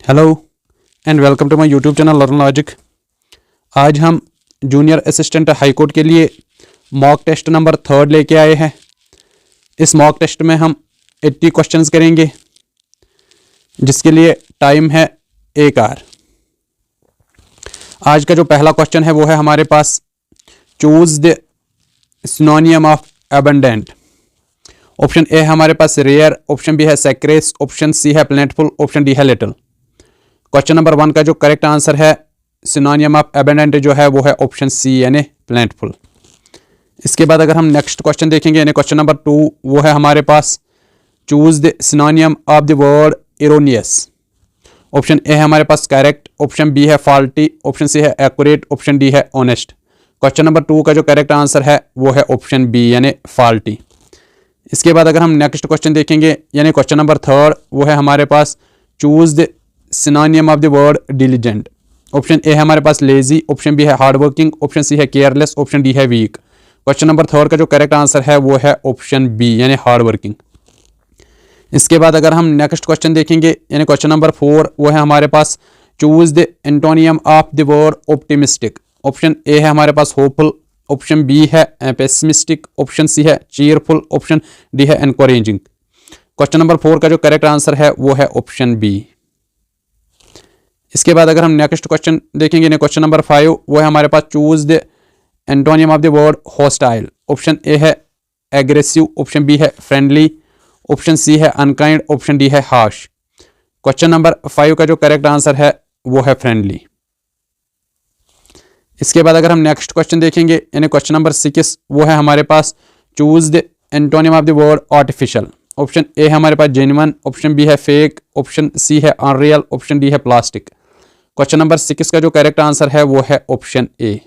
Hello and welcome to my YouTube channel learn logic. आज हम junior assistant high court के लिए mock test number 3 लेके आए हैं। इस मॉक टेस्ट में हम 80 क्वेश्चंस करेंगे जिसके लिए टाइम है 1 आवर। आज का जो पहला क्वेश्चन है वो है हमारे पास choose the synonym of abundant. Option A है हमारे पास रेयर, ऑप्शन बी है सैक्रेस, ऑप्शन सी है प्लेंटफुल, ऑप्शन डी है लिटिल। क्वेश्चन नंबर 1 का जो करेक्ट आंसर है सिनोनियम ऑफ एबंडेंट जो है वो है ऑप्शन सी यानी प्लेंटफुल। इसके बाद अगर हम नेक्स्ट क्वेश्चन देखेंगे यानी क्वेश्चन नंबर 2 वो है हमारे पास choose the synonym of the word erroneous. Option A है हमारे पास करेक्ट, ऑप्शन बी है फॉल्टी, ऑप्शन सी है एक्यूरेट, ऑप्शन डी है ऑनेस्ट। क्वेश्चन नंबर 2 का जो करेक्ट आंसर है वो है ऑप्शन बी यानी फॉल्टी। इसके बाद अगर हम नेक्स्ट क्वेश्चन देखेंगे यानी क्वेश्चन नंबर 3 वो है हमारे पास choose the synonym of the word diligent. Option A है हमारे पास लेजी, ऑप्शन बी है हार्ड वर्किंग, ऑप्शन सी है केयरलेस, ऑप्शन डी है वीक। क्वेश्चन नंबर 3 का जो करेक्ट आंसर है वो है ऑप्शन बी यानी हार्ड वर्किंग। इसके बाद अगर हम नेक्स्ट क्वेश्चन देखेंगे यानी क्वेश्चन नंबर 4 वो है हमारे पास choose the antonym of the word optimistic. Option A है हमारे पास होपफुल, ऑप्शन बी है पेसिमिस्टिक, ऑप्शन सी है चीयरफुल, ऑप्शन डी है एनकरेजिंग। क्वेश्चन नंबर 4 का जो करेक्ट आंसर है वो है ऑप्शन बी। इसके बाद अगर हम नेक्स्ट क्वेश्चन देखेंगे क्वेश्चन नंबर 5 वो है हमारे पास choose the antonym of the word hostile. Option A है एग्रेसिव, ऑप्शन बी है फ्रेंडली, ऑप्शन सी है अनकाइंड, ऑप्शन डी है हार्श। क्वेश्चन नंबर 5 का जो करेक्ट आंसर है वो है फ्रेंडली। इसके बाद अगर हम नेक्स्ट क्वेश्चन देखेंगे यानी क्वेश्चन नंबर 6 वो है हमारे पास choose the antonym of the word artificial. Option A है हमारे पास जेन्युइन, ऑप्शन बी है फेक, ऑप्शन सी है अनरियल, ऑप्शन डी है प्लास्टिक। क्वेश्चन नंबर 6 का जो करेक्ट आंसर है वो है ऑप्शन ए।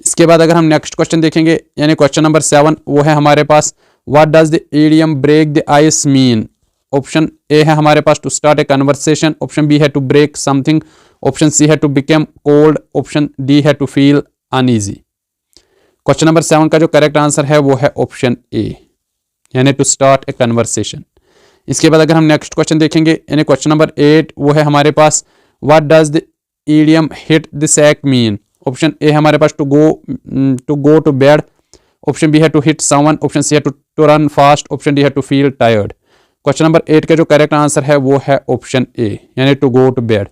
इसके बाद अगर हम नेक्स्ट क्वेश्चन देखेंगे यानी क्वेश्चन नंबर 7 वो है हमारे पास what does the idiom break the ice mean. Option A है हमारे पास to start a conversation, option B है to break something, option C है to become cold, option D है to feel uneasy. Question number 7 का जो correct answer है वो है ऑप्शन ए यानी टू स्टार्ट ए कन्वर्सेशन। इसके बाद अगर हम नेक्स्ट क्वेश्चन देखेंगे यानी क्वेश्चन नंबर 8 वो है हमारे पास what does the idiom hit the sack mean. Option A है हमारे पास to go to bed, option B है to hit someone, option C है to run fast, option D है to feel tired. Question number 8 का जो correct answer है वो है ऑप्शन ए यानी टू गो टू बेड।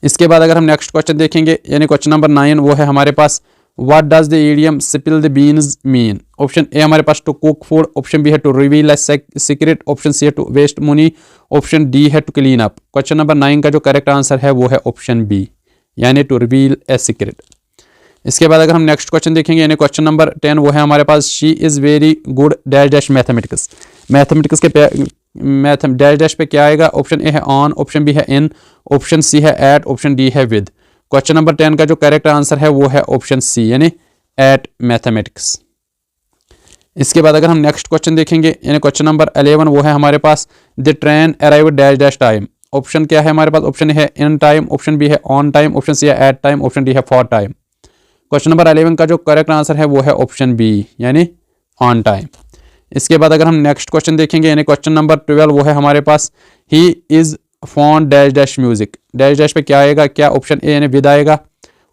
इसके बाद अगर हम नेक्स्ट क्वेश्चन देखेंगे यानी क्वेश्चन नंबर 9 वो है हमारे पास what does the idiom spill the beans mean. Option A हमारे पास to cook food, option B है to reveal a secret, option C है to waste money, option D है to clean up. Question number 9 का जो correct answer है वो है ऑप्शन बी यानी टू रिवील ए सीक्रेट। इसके बाद अगर हम नेक्स्ट क्वेश्चन देखेंगे यानी क्वेश्चन नंबर 10 वो है हमारे पास she is very good dash dash mathematics. Mathematics के डैश डैश पे क्या आएगा। ऑप्शन ए है ऑन, ऑप्शन बी है इन, ऑप्शन सी है एट, ऑप्शन डी है विद। क्वेश्चन नंबर 10 का जो करेक्ट आंसर है वो है ऑप्शन सी यानी एट मैथमेटिक्स। इसके बाद अगर हम नेक्स्ट क्वेश्चन देखेंगे यानी क्वेश्चन नंबर 11 वो है हमारे पास the train arrive dash dash time. Option क्या है हमारे पास। ऑप्शन है इन टाइम, ऑप्शन बी है ऑन टाइम, ऑप्शन सी है एट टाइम, ऑप्शन डी है फॉर टाइम। क्वेश्चन नंबर 11 का जो करेक्ट आंसर है वो है ऑप्शन बी यानी ऑन टाइम। इसके बाद अगर हम नेक्स्ट क्वेश्चन देखेंगे यानी क्वेश्चन नंबर 12 वो है हमारे पास he is fond dash dash music. Dash dash पे क्या आएगा। क्या ऑप्शन ए यानी विद आएगा,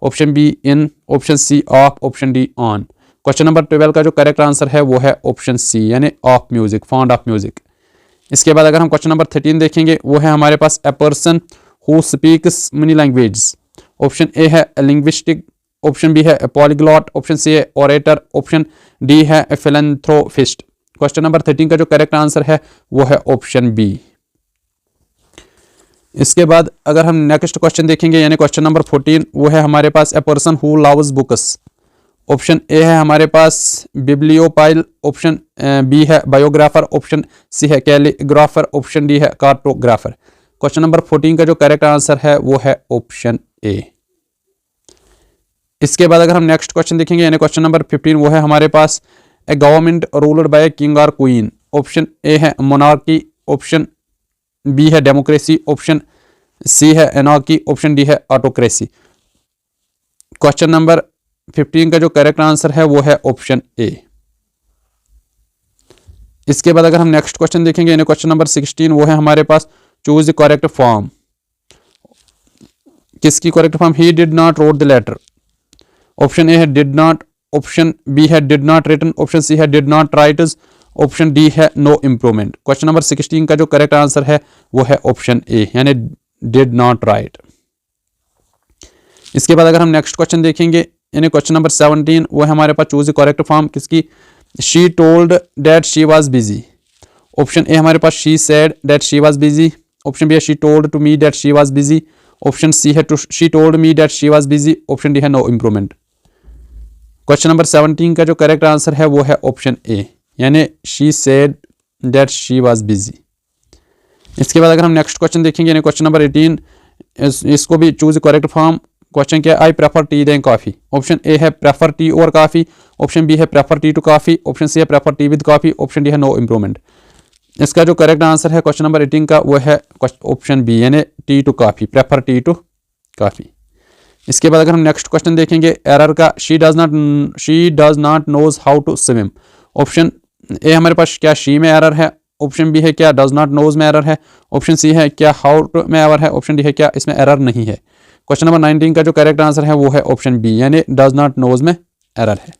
option B in, option C of, option D on. Question number 12 का जो करेक्ट आंसर है वो है ऑप्शन सी यानी of music, fond of music. इसके बाद अगर हम क्वेश्चन नंबर 13 देखेंगे वो है हमारे पास a person who speaks many languages. Option A है लिंग्विस्टिक, ऑप्शन बी है पॉलीग्लॉट, ऑप्शन सी है ओरेटर, ऑप्शन डी है फिलैंथ्रोपिस्ट। क्वेश्चन नंबर 13 का जो करेक्ट आंसर है वो है ऑप्शन बी। इसके बाद अगर हम नेक्स्ट क्वेश्चन देखेंगे यानी क्वेश्चन नंबर 14 वो है हमारे पास a person who loves books. Option A है हमारे पास बिब्लियोफाइल, ऑप्शन बी है बायोग्राफर, ऑप्शन सी है कैलीग्राफर, ऑप्शन डी है कार्टोग्राफर। क्वेश्चन नंबर 14 का जो करेक्ट आंसर है वो है ऑप्शन ए। इसके बाद अगर हम नेक्स्ट क्वेश्चन देखेंगे यानी क्वेश्चन नंबर 15 वो है हमारे पास ए गवर्नमेंट रूल्ड बाय किंग और क्वीन। ऑप्शन ए है मोनार्की, ऑप्शन बी है डेमोक्रेसी, ऑप्शन सी है एनार्की, ऑप्शन डी है ऑटोक्रेसी। क्वेश्चन नंबर 15 का जो करेक्ट आंसर है वो है ऑप्शन ए। इसके बाद अगर हम नेक्स्ट क्वेश्चन देखेंगे यानी क्वेश्चन नंबर 16 वो है हमारे पास चूज द करेक्ट फॉर्म। किसकी correct form? He did not wrote the letter. Option A है डिड नॉट, ऑप्शन बी है did not written, option C है did not writers, option D है नो इम्प्रूवमेंट। क्वेश्चन नंबर 16 का जो correct answer है वो है ऑप्शन ए यानी डिड नॉट राइट। इसके बाद अगर हम नेक्स्ट क्वेश्चन देखेंगे यानी क्वेश्चन नंबर 17 वो है हमारे पास चूज द करेक्ट फॉर्म। किसकी? She told that she was busy. Option A हमारे पास she said that she was busy, option B है she told to me that she was busy, option C है to she told me that she was busy, option D है no improvement. Question number 17 का जो correct answer है वो है option A यानी she said that she was busy. इसके बाद अगर हम नेक्स्ट क्वेश्चन देखेंगे यानी क्वेश्चन नंबर 18 इसको भी चूज करेक्ट फॉर्म। क्वेश्चन क्या? I prefer tea than coffee. Option A है प्रेफर टी और कॉफी, ऑप्शन बी है prefer tea to coffee, option C है prefer tea with coffee, option D है नो इम्प्रूवमेंट। इसका जो करेक्ट आंसर है question number 18 का वो है ऑप्शन बी यानी tea to coffee, prefer tea to coffee. इसके बाद अगर हम नेक्स्ट क्वेश्चन देखेंगे एरर का, she does not knows how to swim. Option A हमारे पास क्या शी में एरर है, ऑप्शन बी है क्या डज नॉट नोज में एरर है, ऑप्शन सी है क्या हाउ टू में एरर है, ऑप्शन डी है क्या इसमें एरर नहीं है। क्वेश्चन नंबर 19 का जो करेक्ट आंसर है वो है ऑप्शन बी यानी डज नॉट नोज में एरर है।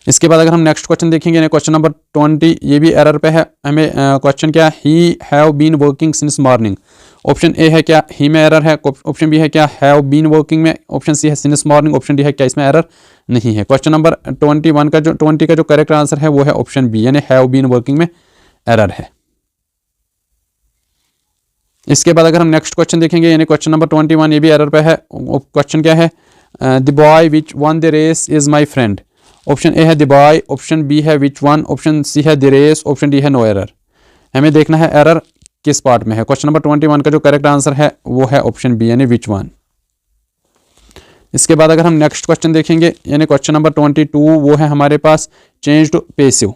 इसके बाद अगर हम नेक्स्ट क्वेश्चन देखेंगे क्वेश्चन नंबर 20 ये भी एरर पे है। हमें क्वेश्चन क्या? He have been working since morning. Option A है क्या ही में एरर है, ऑप्शन बी है क्या हैव बीन वर्किंग में, ऑप्शन सी है सिंस मॉर्निंग, ऑप्शन डी है क्या इसमें एरर नहीं है। क्वेश्चन नंबर 20 का जो करेक्ट आंसर है वो है ऑप्शन बी यानी हैव बीन वर्किंग में एरर है। इसके बाद अगर हम नेक्स्ट क्वेश्चन देखेंगे यानी क्वेश्चन नंबर 21 ये भी एरर पे है। क्वेश्चन क्या है? The boy which won the race is my friend. Option A है द बॉय, ऑप्शन बी है विच वन, ऑप्शन सी है द रेस, ऑप्शन डी है नो एरर। हमें देखना है एरर किस पार्ट में है। क्वेश्चन नंबर 21 का जो करेक्ट आंसर है वो है ऑप्शन बी यानी विच वन। इसके बाद अगर हम नेक्स्ट क्वेश्चन देखेंगे यानी क्वेश्चन नंबर 22 वो है हमारे पास change to passive.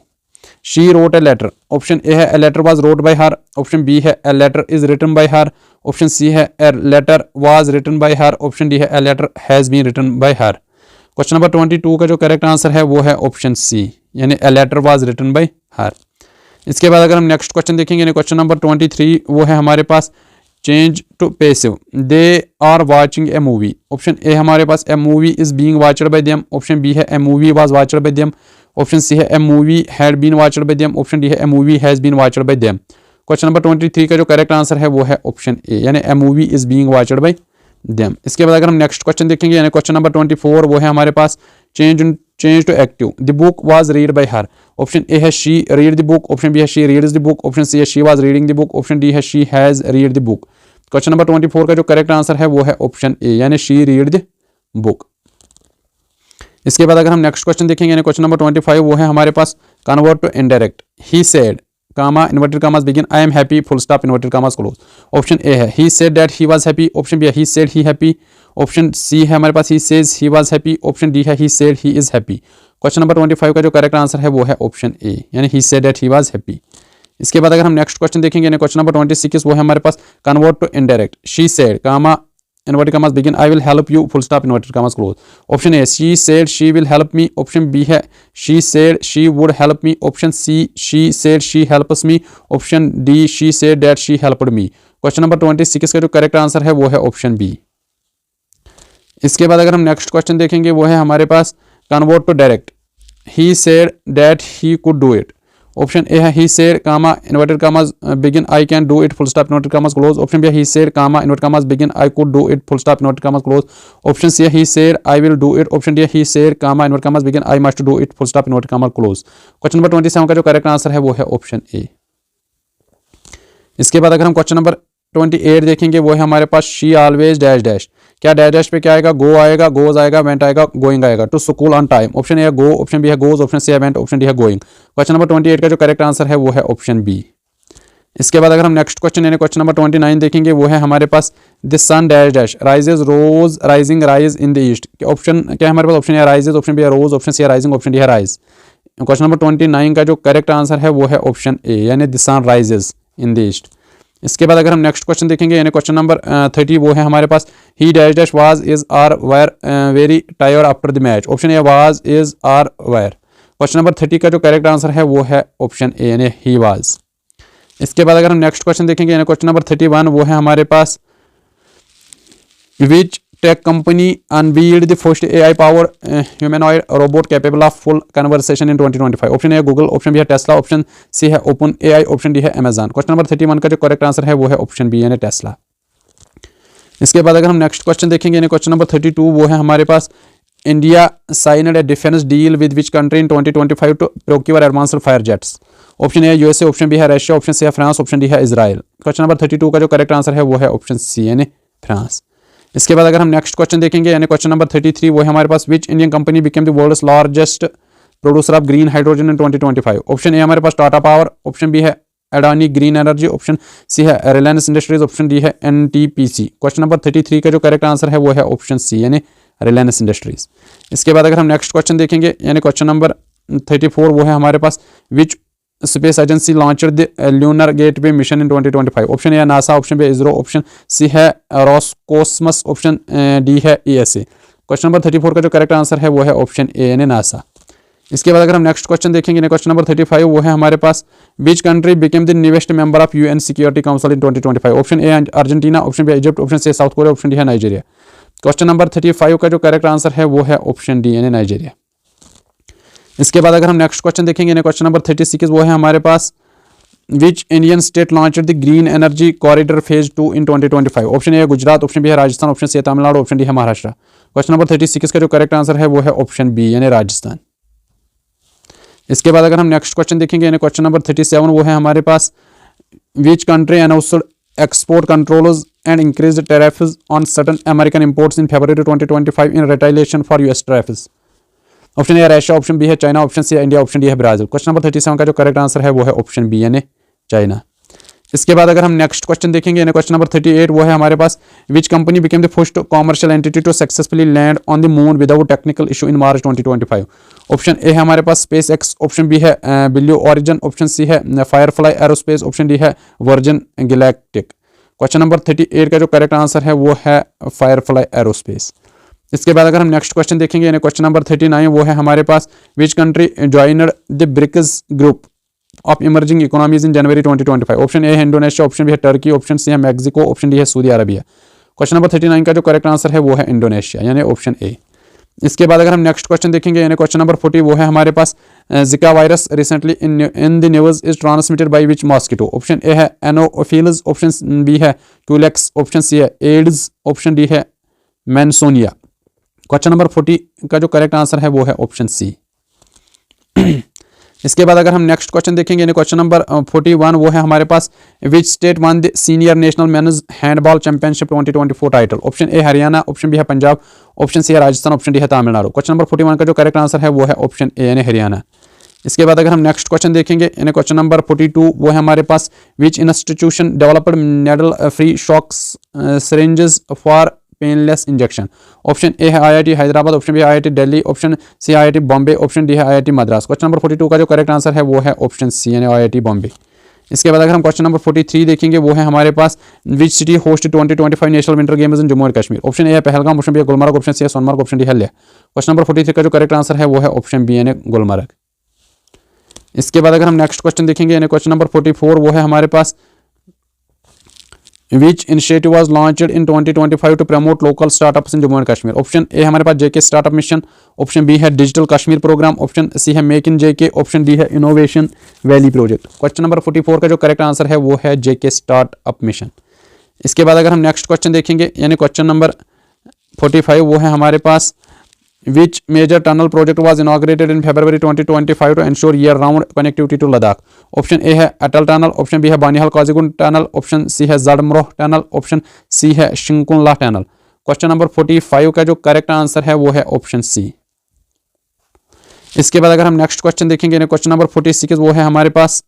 She wrote a letter. Option A है a letter was wrote by her, option B है a letter is written by her, option C है a letter was written by her, option D है a letter has been written by her. Question number 22 का जो correct answer है वो है option C यानी a letter was written by her. इसके बाद अगर हम नेक्स्ट क्वेश्चन देखेंगे यानी क्वेश्चन नंबर 23 वो है हमारे पास change to passive. They are watching a movie. Option A हमारे पास a movie is being watched by them, option B है a movie was watched by them, option C है a movie had been watched by them, option D है a movie has been watched by them. Question number 23 का जो correct answer है वो है option A यानी a movie is being watched by them. इसके बाद अगर हम नेक्स्ट क्वेश्चन देखेंगे यानी क्वेश्चन नंबर 24 वो है हमारे पास change to active. The book was read by her. Option A है she read the book, option B है she reads the book, option C है she was reading the book, option D है she has read the book. Question number 24 का जो correct answer है वो है option A यानी शी रीड द बुक। इसके बाद अगर हम नेक्स्ट क्वेश्चन देखेंगे यानी क्वेश्चन नंबर 25 वो है हमारे पास convert to indirect. He said comma inverted commas begin I am happy full stop inverted commas close. Option A है he said that he was happy, option B है he said he happy, option C है हमारे पास he says he was happy, option D है he said he is happy. Question number 25 का जो correct answer है वो है ऑप्शन ए यानी ही said that he was happy. इसके बाद अगर हम नेक्स्ट क्वेश्चन देखेंगे यानी क्वेश्चन नंबर 26 वो है हमारे पास convert to indirect. She said comma inverted commas begin I will help you full stop inverted commas close. Option A she said she will help me, option B है she said she would help me, option C she said she helps me, option D she said that she helped me. Question number 26 का जो correct answer है वो है option B. इसके बाद अगर हम नेक्स्ट क्वेश्चन देखेंगे वो है हमारे पास convert to direct. He said that he could do it. Option A है he said comma inverted commas begin I can do it full stop inverted commas close, option B है he said comma inverted commas begin I could do it full stop inverted commas close, option C है he said I will do it, option D है he said comma inverted commas begin I must do it full stop inverted commas close. Question number 27 का जो correct answer है वो है option ए। इसके बाद अगर हम क्वेश्चन नंबर 28 देखेंगे वो है हमारे पास शी ऑलवेज डैश डैश। क्या डैश डैश पे क्या आएगा? गो आएगा, गोज आएगा, वेंट आएगा, गोइंग आएगा। To school on time. Option A है गो, ऑप्शन बी है गोज, ऑप्शन सी है वेंट, ऑप्शन डी है गोइंग। क्वेश्चन नंबर 28 का जो करेक्ट आंसर है वो है ऑप्शन बी। इसके बाद अगर हम नेक्स्ट क्वेश्चन यानी क्वेश्चन नंबर 29 देखेंगे वो है हमारे पास the sun dash dash rises rose rising rise in the east. Option क्या है हमारे पास? Option A rises, option B है रोज, ऑप्शन सी है राइजिंग, ऑप्शन डी है राइज। क्वेश्चन नंबर 29 का जो करेक्ट आंसर है वो है ऑप्शन ए यानी the sun rises in the east. इसके बाद अगर हम नेक्स्ट क्वेश्चन देखेंगे यानी क्वेश्चन नंबर 30 वो है हमारे पास he dash dash was is are were very tired after the match. Option A was is are were. Question number 30 का जो करेक्ट आंसर है वो है ऑप्शन ए यानी ही वाज। इसके बाद अगर हम नेक्स्ट क्वेश्चन देखेंगे यानी क्वेश्चन नंबर 31 वो है हमारे पास which tech company unveiled the first AI power humanoid robot capable of full conversation in 2025। Option A Google, option B है टेस्ला, ऑप्शन सी है ओपन एआई, ऑप्शन डी है Amazon. Question number 31 का जो correct answer है वो है option B यानी Tesla. इसके बाद अगर हम नेक्स्ट क्वेश्चन देखेंगे यानी क्वेश्चन नंबर 32 वो है हमारे पास India signed a defence deal with which country in 2025 to procure advanced fire jets. Option A USA, option B है रशिया, ऑप्शन सी है फ्रांस, ऑप्शन डी है इजराइल। क्वेश्चन नंबर 32 का जो करेक्ट आंसर है वो है ऑप्शन सी यानी France. इसके बाद अगर हम नेक्स्ट क्वेश्चन देखेंगे यानी क्वेश्चन नंबर 33 वो है हमारे पास which Indian company became the world's largest producer of green hydrogen in 2025। Option A हमारे पास टाटा पावर, ऑप्शन बी है Adani Green Energy, option C है रिलायंस इंडस्ट्रीज, ऑप्शन डी है एनटीपीसी। क्वेश्चन नंबर 33 का जो करेक्ट आंसर है वो है ऑप्शन सी यानी रिलायंस इंडस्ट्रीज। इसके बाद अगर हम नेक्स्ट क्वेश्चन देखेंगे यानी क्वेश्चन नंबर 34 वो है हमारे पास which space agency launched the lunar gateway mission in 2025। Option A NASA, option B ISRO, option C है रॉसकोस्मस, ऑप्शन डी है ईएसए। क्वेश्चन नंबर 34 का जो करेक्ट आंसर है वो है ऑप्शन ए यानी नासा। इसके बाद अगर हम नेक्स्ट क्वेश्चन देखेंगे क्वेश्चन नंबर 35 वो है हमारे पास which country became the newest member of UN Security Council in 2025। Option A Argentina, option B Egypt, option C South Korea, option D है नाइजीरिया। क्वेश्चन नंबर 35 का जो करेक्ट आंसर है वो है ऑप्शन डी यानी नाइजीरिया। इसके बाद अगर हम नेक्स्ट क्वेश्चन देखेंगे क्वेश्चन नंबर 36 वो है हमारे पास which Indian state launched the green energy corridor phase 2 in 2025। Option A Gujarat, option B है Rajasthan, option C Tamil Nadu, option D है महाराष्ट्र। क्वेश्चन नंबर 36 का जो करेक्ट आंसर है वो है ऑप्शन बी यानी राजस्थान। इसके बाद अगर हम नेक्स्ट क्वेश्चन देखेंगे क्वेश्चन नंबर 37 वो है हमारे पास which country announced export controls and increased tariffs on certain American imports in February 2025 in retaliation for US tariffs. Option A Russia, option B है चाइना, ऑप्शन सी है India, option D है Brazil. Question number 37 का जो correct answer है वो है option B यानी China. इसके बाद अगर हम नेक्स्ट क्वेश्चन देखेंगे क्वेश्चन नंबर 38 वो है हमारे पास which company became the first commercial entity to successfully land on the moon without technical issue in March 2025। Option A है हमारे पास स्पेस एक्स, ऑप्शन बी है ब्लू ऑरिजिन, ऑप्शन सी है फायरफ्लाई एरोस्पेस, ऑप्शन डी है Virgin Galactic. Question number 38 का जो correct answer है वो है फायरफ्लाई एरोस्पेस। इसके बाद अगर हम नेक्स्ट क्वेश्चन देखेंगे क्वेश्चन नंबर 39 वो है हमारे पास which country joined the BRICS group of emerging economies in January 2025। Option A है इंडोनेशिया, ऑप्शन बी है टर्की, ऑप्शन सी है मैक्सिको, ऑप्शन डी है सऊदी अरबिया। क्वेश्चन नंबर 39 का जो करेक्ट आंसर है वो है इंडोनेशिया यानी ऑप्शन ए। इसके बाद अगर हम नेक्स्ट क्वेश्चन देखेंगे यानी क्वेश्चन नंबर 40 वो है हमारे पास जिका virus recently in the news is transmitted by which mosquito. Option A है एनोफिल्स, ऑप्शन बी है क्यूलेक्स, ऑप्शन सी है एड्स, ऑप्शन डी है मैनसोनिया। क्वेश्चन नंबर 40 का जो करेक्ट आंसर है वो है ऑप्शन सी। इसके बाद अगर हम नेक्स्ट क्वेश्चन देखेंगे क्वेश्चन नंबर 41 वो है हमारे पास which state won the senior national men's handball championship 2024 title. Option A Haryana, option B है पंजाब, ऑप्शन सी है राजस्थान, ऑप्शन डी है तमिलनाडु। क्वेश्चन नंबर 41 का जो करेक्ट आंसर है वो है ऑप्शन ए यानी हरियाणा। इसके बाद अगर हम नेक्स्ट क्वेश्चन देखेंगे क्वेश्चन नंबर 42 वो है हमारे पास which institution developed needle free shocks syringes for painless injection. Option A है IIT Hyderabad, option B IIT Delhi, option C IIT Bombay, option D है आईआईटी मद्रास। क्वेश्चन नंबर 42 का जो करेक्ट आंसर है वो है ऑप्शन सी यानी आईआईटी बॉम्बे। इसके बाद अगर हम क्वेश्चन नंबर 43 देखेंगे वो है हमारे पास which city host 2025 national winter games in Jammu and Kashmir. Option A है पहलगाम, ऑप्शन बी है गुलमर्ग, ऑप्शन सी है सोनमर्ग, ऑप्शन डी है लेह। क्वेश्चन नंबर 43 का जो करेक्ट आंसर है वो है ऑप्शन बी यानी गुलमर्ग। इसके बाद अगर हम नेक्स्ट क्वेश्चन देखेंगे क्वेश्चन नंबर 44 वो है हमारे पास Which initiative was launched in 2025 to promote local startups in Jammu and Kashmir? Option A हमारे पास JK startup mission, option B है digital Kashmir program, option C है make in JK, option D है innovation valley project. Question number 44 का जो correct answer है वो है JK स्टार्टअप मिशन। इसके बाद अगर हम नेक्स्ट क्वेश्चन देखेंगे यानी क्वेश्चन नंबर 45 वो है हमारे पास Which major tunnel project was inaugurated in February 2025 to ensure year-round connectivity to Ladakh? Option A है अटल टनल, ऑप्शन बी है Banihal Qazigund tunnel, option C है जड़मरोह टनल, ऑप्शन सी है शिंकुला टनल। क्वेश्चन नंबर 45 का जो करेक्ट आंसर है वो है ऑप्शन सी। इसके बाद अगर हम नेक्स्ट क्वेश्चन देखेंगे क्वेश्चन नंबर 46 वो है हमारे पास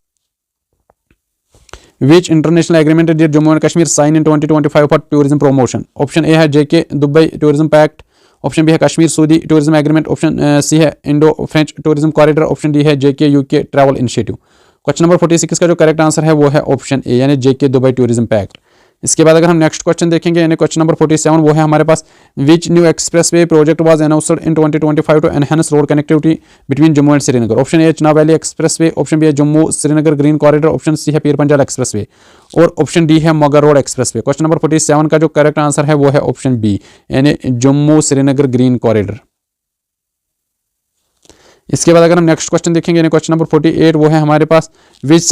Which international agreement did Jammu and Kashmir sign in 2025 for tourism promotion? Option A है JK Dubai tourism pact, option B है Kashmir Saudi tourism agreement, option C है Indo French tourism corridor, option D है JK UK travel initiative. Question number 46 का जो correct answer है वो है option A यानी JK दुबई टूरिज्म पैक्ट। इसके बाद अगर हम नेक्स्ट क्वेश्चन देखेंगे यानी क्वेश्चन नंबर 47 वो है हमारे पास which new expressway project was announced in 2025 to enhance road connectivity between Jammu and Srinagar. Option A Chenab valley expressway, option B है Jammu Srinagar green corridor, option C है पीर पंजाल एक्सप्रेसवे और ऑप्शन डी है Mughal road expressway. Question number 47 का जो करेक्ट आंसर है वो है option B यानी जम्मू श्रीनगर ग्रीन कॉरिडोर। इसके बाद अगर हम नेक्स्ट क्वेश्चन देखेंगे यानी क्वेश्चन नंबर 48 वो है हमारे पास which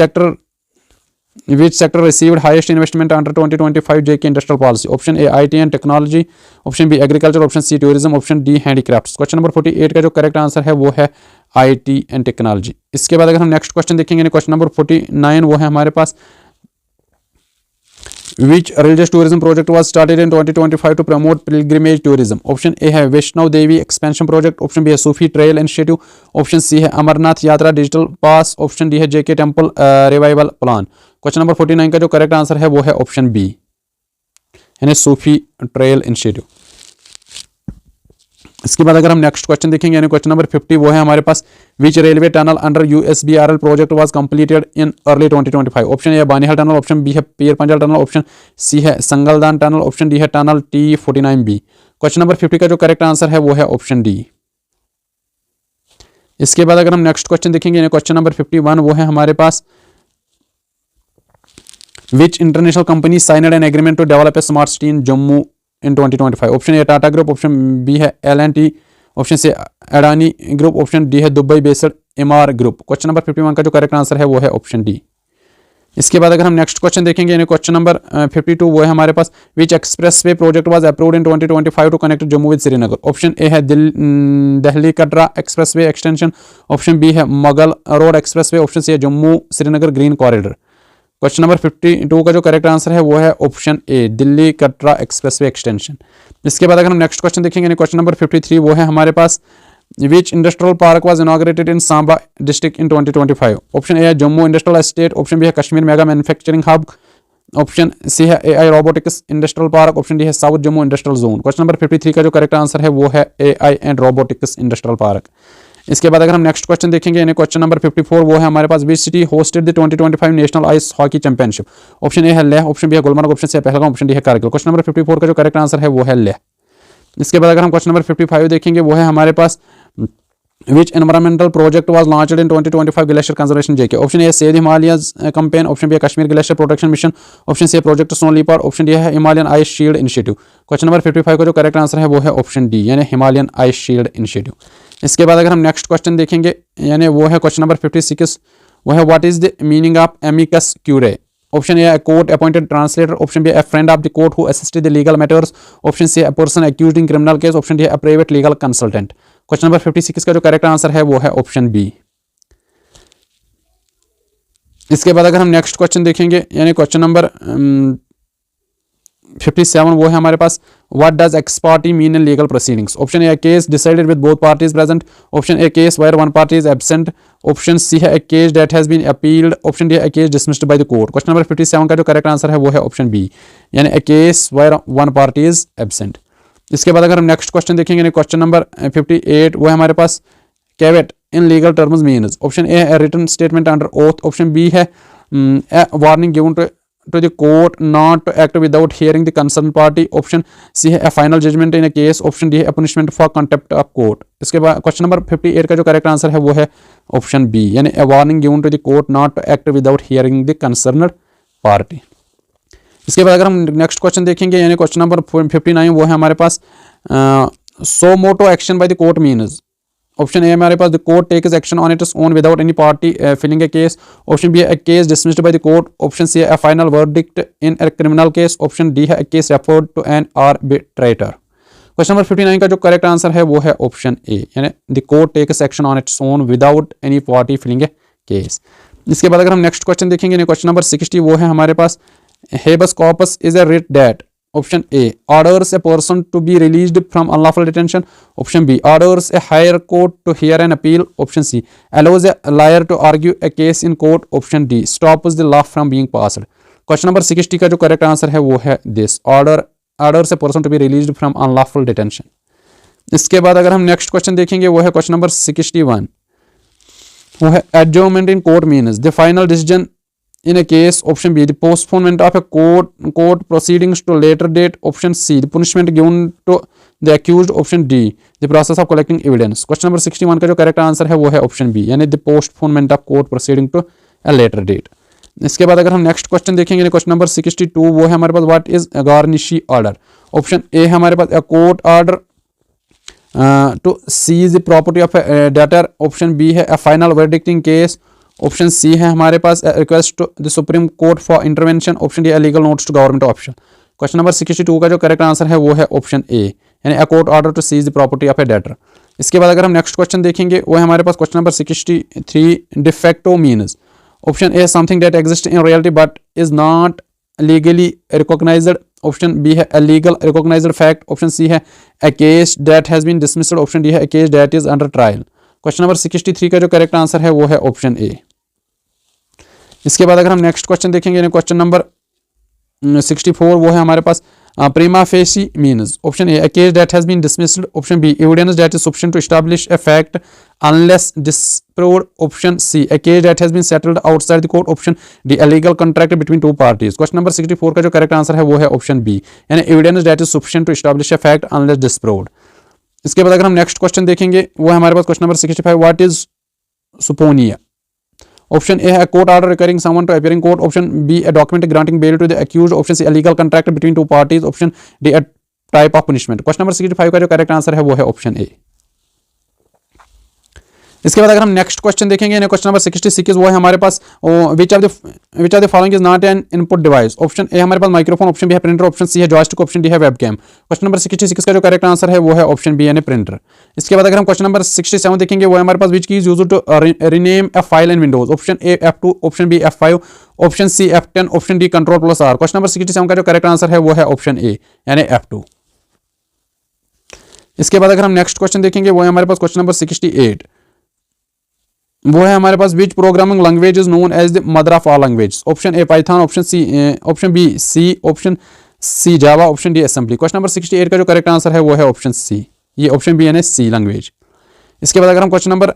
sector received highest investment under 2025 JK industrial policy. Option A IT and technology, option B agriculture, option C tourism, option D handicrafts. Question number 48 का जो करेक्ट आंसर है वो है आईटी एंड टेक्नोलॉजी। इसके बाद अगर हम नेक्स्ट क्वेश्चन देखेंगे क्वेश्चन नंबर 49 वो है हमारे पास Which religious tourism project was started in 2025 to promote pilgrimage tourism? Option A है Vaishno Devi expansion project, option B है सूफी ट्रेल इनिशिएटिव, ऑप्शन सी है अमरनाथ यात्रा डिजिटल पास, ऑप्शन डी है JK temple revival plan. Question number 49 का जो correct answer है वो है ऑप्शन बी यानी सूफी ट्रेल इनिशिएटिव। इसके बाद अगर हम नेक्स्ट क्वेश्चन देखेंगे यानी क्वेश्चन नंबर 50 वो है हमारे पास which railway tunnel under USBRL project was completed in early 2025। Option A Banihal tunnel, option B है Pir Panjal tunnel, option C है संगलदान टनल, ऑप्शन डी है टनल T49B। क्वेश्चन नंबर 50 का जो करेक्ट आंसर है वो है ऑप्शन डी। इसके बाद अगर हम नेक्स्ट क्वेश्चन देखेंगे यानी क्वेश्चन नंबर 51 वो है हमारे पास which international company signed an agreement to develop a smart city in Jammu in 2025। Option A Tata group, option B है L&T, option C Adani group, option D है Dubai based Emaar group. Question number 51 का जो correct answer है वो है option D. इसके बाद अगर हम नेक्स्ट क्वेश्चन देखेंगे यानी क्वेश्चन नंबर 52 वो है हमारे पास which expressway project was approved in 2025 to connect Jammu with Srinagar. Option A है Delhi Katra expressway extension, option B है Mughal road expressway, option C है Jammu Srinagar green corridor. Question number 52 का जो करेक्ट आंसर है वो है option A Delhi Katra expressway extension. इसके बाद अगर हम नेक्स्ट क्वेश्चन देखेंगे क्वेश्चन नंबर 53 वो है हमारे पास which industrial park was inaugurated in Samba district in 2025। Option A है Jammu industrial estate, option B है Kashmir mega manufacturing hub, option C है AI robotics industrial park, option D है south Jammu industrial zone. Question number 53 का जो करेक्ट आंसर है वो है AI and robotics industrial park. इसके बाद अगर हम नेक्स्ट क्वेश्चन देखेंगे यानी क्वेश्चन नंबर 54 वो है हमारे पास which city hosted the 2025 national ice hockey championship. Option A है लेह, ऑप्शन बी है गुलमर्ग, ऑप्शन सी है पहलगाम, ऑप्शन डी है कारगिल। क्वेश्चन नंबर 54 का जो करेक्ट आंसर है वो है लेह। इसके बाद अगर हम क्वेश्चन नंबर 55 देखेंगे वो है हमारे पास which environmental project was launched in 2025 glacier conservation J K. Option A save Himalayas campaign, option B है Kashmir glacier protection mission, option C है project snow leopard, option D है Himalayan ice shield initiative. Question number 55 का जो करेक्ट आंसर है वो है option D यानी Himalayan ice shield initiative. इसके बाद अगर हम नेक्स्ट क्वेश्चन देखेंगे यानी वो है क्वेश्चन नंबर 56 वो है what is the meaning of amicus curiae. Option A court appointed translator, option B a friend of the court who assisted the legal matters, option C a person accused in criminal case, option D है private legal consultant. Question number 56 का जो correct answer है वो है option B. इसके बाद अगर हम नेक्स्ट क्वेश्चन देखेंगे यानी क्वेश्चन नंबर 57 वो है हमारे पास what does ex parte mean in legal proceedings. Option A case decided with both parties present, option A case where one party is absent, option C है case that has been appealed, option D है case dismissed by the court. Question number 57 का जो correct answer है वो है option B यानी a case where one party is absent. इसके बाद अगर हम नेक्स्ट क्वेश्चन देखेंगे क्वेश्चन नंबर 58 वो है हमारे पास caveat in legal terms means. Option A है written statement under oath, option B है warning given to the court not to act without hearing the concerned party, option C है a final judgment in a case, option D है a punishment for contempt of court। इसके बाद question number 58 का जो correct answer है वो है option B यानी a warning given to the court not to act without hearing the concerned party। इसके बाद अगर हम नेक्स्ट क्वेश्चन देखेंगे यानी क्वेश्चन नंबर 59 वो है हमारे पास suo motu action by the court means. Option A हमारे पास the court takes action on its own without any party filing a case, option B है a case dismissed by the court, option C है a final verdict in a criminal case, option D है a case referred to an arbitrator. Question number 59 का जो correct answer है वो है option A यानी the court takes action on its own without any party filing a case. इसके बाद अगर हम नेक्स्ट क्वेश्चन देखेंगे क्वेश्चन नंबर 60 वो है हमारे पास habeas corpus is a writ that, option A orders a person to be released from unlawful detention, option B orders a higher court to hear an appeal, option C allows a liar to argue a case in court, option D stops the law from being passed। Question number 60 का जो correct answer है वो है this orders a person to be released from unlawful detention। इसके बाद अगर हम next question देखेंगे वो है क्वेश्चन नंबर 61 वो है adjournment in court means the final decision in a case, option B, the postponement of a court proceedings to later date, option C, the punishment given to the accused, option D, the process of collecting evidence. Question number 61 का जो correct answer है वो है option B, यानी the postponement of court proceeding to a later date. इसके बाद अगर हम नेक्स्ट क्वेश्चन देखेंगे क्वेश्चन नंबर 62, वो है हमारे पास what is garnishee order. Option A है हमारे पास a court order to seize the property of debtor, option B है a final verdict in case, option C है हमारे पास request to the supreme court for intervention, option D legal notes to government option. Question number 62 का जो correct answer है वो है option A, यानी a court order to seize the property of a debtor. इसके बाद अगर हम नेक्स्ट क्वेश्चन देखेंगे वो है हमारे पास question number 63, de facto means. Option A something that exist in reality but is not legally recognised, option B है a legal recognised fact, option C है a case that has been dismissed, option D है a case that is under trial. Question number 63 का जो correct answer है वो है option ए। इसके बाद अगर हम नेक्स्ट क्वेश्चन देखेंगे क्वेश्चन नंबर 64, वो है हमारे पास prima facie means. Option A, a case that has been dismissed, option B, evidence that is sufficient to establish a fact unless disproved, option C, a case that has been settled outside the court, option D, a legal contract between two parties. Question number 64 का जो correct answer है वो है option B, यानी evidence that is sufficient to establish a fact unless disproved. इसके बाद अगर हम नेक्स्ट क्वेश्चन देखेंगे वो है हमारे पास question number 65, what is subpoena. Option A है court order requiring someone to appear in court, option B a document granting bail to the accused, option C a legal contract between two parties, option D a type of punishment. Question number 65 का जो correct answer है वो है option ए। इसके बाद अगर हम next question देखेंगे क्वेश्चन नंबर 66, वो है हमारे पास which of the following is not an input device. Option A हमारे पास माइक्रोफोन, ऑप्शन बी है प्रिंटर, ऑप्शन सी है जॉयस्टिक, ऑप्शन डी है वेबकैम। क्वेश्चन नंबर 66 का जो करेक्ट आंसर है वो है ऑप्शन बी, यानी प्रिंटर। इसके बाद अगर हम क्वेश्चन नंबर 67 देखेंगे वो है हमारे पास which key is used to rename a file in Windows, option A F2, option B F5, option C F10, option D Ctrl+R। Question number 67 का जो करेक्ट आंसर है वो है ऑप्शन ए, यानी F2। इसके बाद अगर हम नेक्स्ट क्वेश्चन देखेंगे वो है हमारे पास क्वेश्चन नंबर 68, वो है हमारे पास which programming language is known as the mother of all language. Option A Python, option B C, option C Java, option D assembly. Question number 68 का जो करेक्ट आंसर है वो है ऑप्शन सी, ये ऑप्शन बी यानी सी लैंग्वेज। इसके बाद अगर हम क्वेश्चन नंबर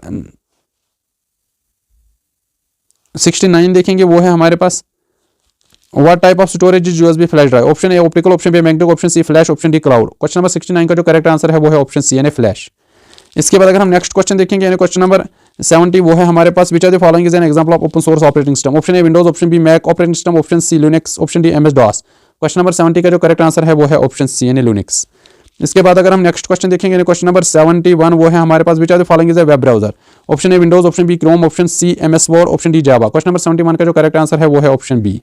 69 देखेंगे वो है हमारे पास what type of storage is USB flash drive. Option A optical, option B magnetic, option C flash, option D cloud. Question number 69 का जो करेक्ट आंसर है वो है ऑप्शन सी, यानी फ्लैश। इसके बाद अगर हम नेक्स्ट क्वेश्चन देखेंगे यानी क्वेश्चन नंबर 70, वो है हमारे पास which are the following is an example of open source operating system. Option A Windows, option B Mac operating system, option C Linux, option D MS DOS। Question number 70 का जो correct answer है वो है option C, यानी Linux. इसके बाद अगर हम नेक्स्ट क्वेश्चन देखेंगे क्वेश्चन नंबर 71, वो है हमारे पास which are the following is a web browser. Option A Windows, option B Chrome, option C MS Word, option D Java. Question number 71 का जो करेक्ट आंसर है वो है ऑप्शन बी।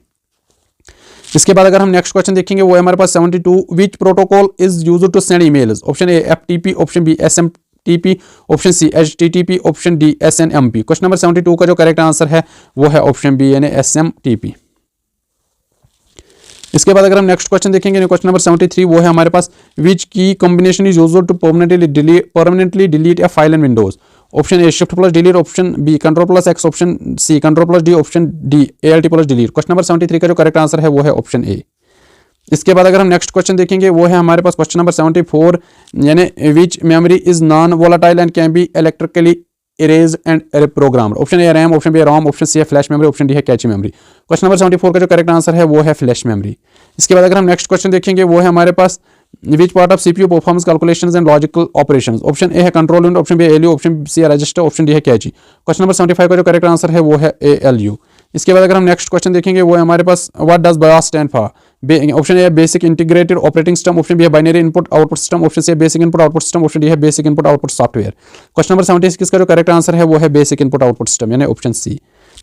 इसके बाद अगर हम नेक्स्ट क्वेश्चन देखेंगे वो है हमारे पास 72, which protocol is used to send emails. Option A FTP, option B SMTP, option C HTTP, option D SNMP। Question number 72 का जो करेक्ट आंसर है वो है ऑप्शन बी, यानी SMTP। इसके बाद अगर हम नेक्स्ट क्वेश्चन देखेंगे क्वेश्चन नंबर 73, वो है हमारे पास which key combination is used to permanently delete a file in Windows. Option A shift plus delete, option B Ctrl+X, option C Ctrl+D, option D ALT+ delete. Question number 73 का जो correct answer है वो है option ए। इसके बाद अगर हम next question देखेंगे वो है हमारे पास क्वेश्चन नंबर 74, यानी which memory is non volatile and can be electrically erase and programmed. Option A RAM, option B ROM, option C है फ्लैश मेमोरी, ऑप्शन डी है कैची मेमोरी। क्वेश्चन नंबर 74 का जो करेक्ट आंसर है वो है flash memory. इसके बाद अगर हम नेक्स्ट क्वेश्चन देखेंगे वो है हमारे पास which part of CPU performs calculations and logical operations. Option A है control unit, option B ALU, option C है रजिस्टर, ऑप्शन डी है कैची। क्वेश्चन नंबर 75 का जो करेक्ट आंसर है वो है ALU। इसके बाद अगर हम नेक्स्ट क्वेश्चन देखेंगे वो है हमारे पास what does BIOS stand for. Option A basic integrated operating system, option B है binary input output system, option C है basic input output system, option D है basic input output software. Question number 76 का जो correct answer है वो है basic input output system, यानी option C.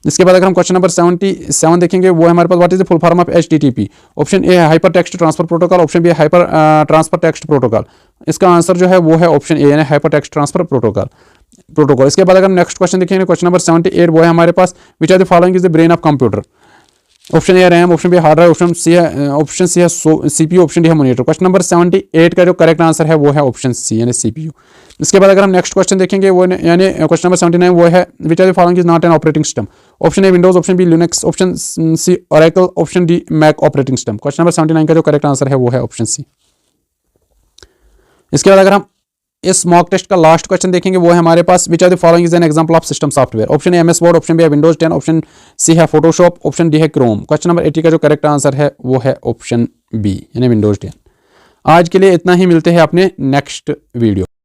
इसके बाद अगर हम क्वेश्चन नंबर 77 देखेंगे वो है हमारे पास what is the full form of HTTP। Option A है hyper text transfer protocol, option B है हाइपर ट्रांसफर टेक्स्ट प्रोटोकॉल। इसका आंसर जो है वो है ऑप्शन ए, यानी हाइपर टेक्स्ट ट्रांसफर प्रोटोकॉल। इसके बाद अगर हम नेक्स्ट क्वेश्चन देखेंगे क्वेश्चन नंबर 78, वो है हमारे पास which are the following is the brain of computer. Option A RAM, option B hard drive, option C है CPU, ऑप्शन डी है मॉनिटर। क्वेश्चन नंबर 78 का जो करेक्ट आंसर है वो है ऑप्शन सी, यानी CPU। इसके बाद अगर हम नेक्स्ट क्वेश्चन देखेंगे वो यानी क्वेश्चन नंबर 79, वो है which are the following is not an operating system. Option A Windows, option B Linux, option C Oracle, option D Mac operating system. Question number 79 का जो करेक्ट आंसर है वो है ऑप्शन सी। इसके बाद अगर हम इस मॉक टेस्ट का लास्ट क्वेश्चन देखेंगे, वो है हमारे पास which are the following is an example of system software. Option A MS Word, option B है विंडोज 10, ऑप्शन सी है फोटोशॉप, ऑप्शन डी है क्रोम। क्वेश्चन नंबर 80 का जो करेक्ट आंसर है वो है ऑप्शन बी यानी विंडोज 10। आज के लिए इतना ही, मिलते हैं अपने नेक्स्ट वीडियो।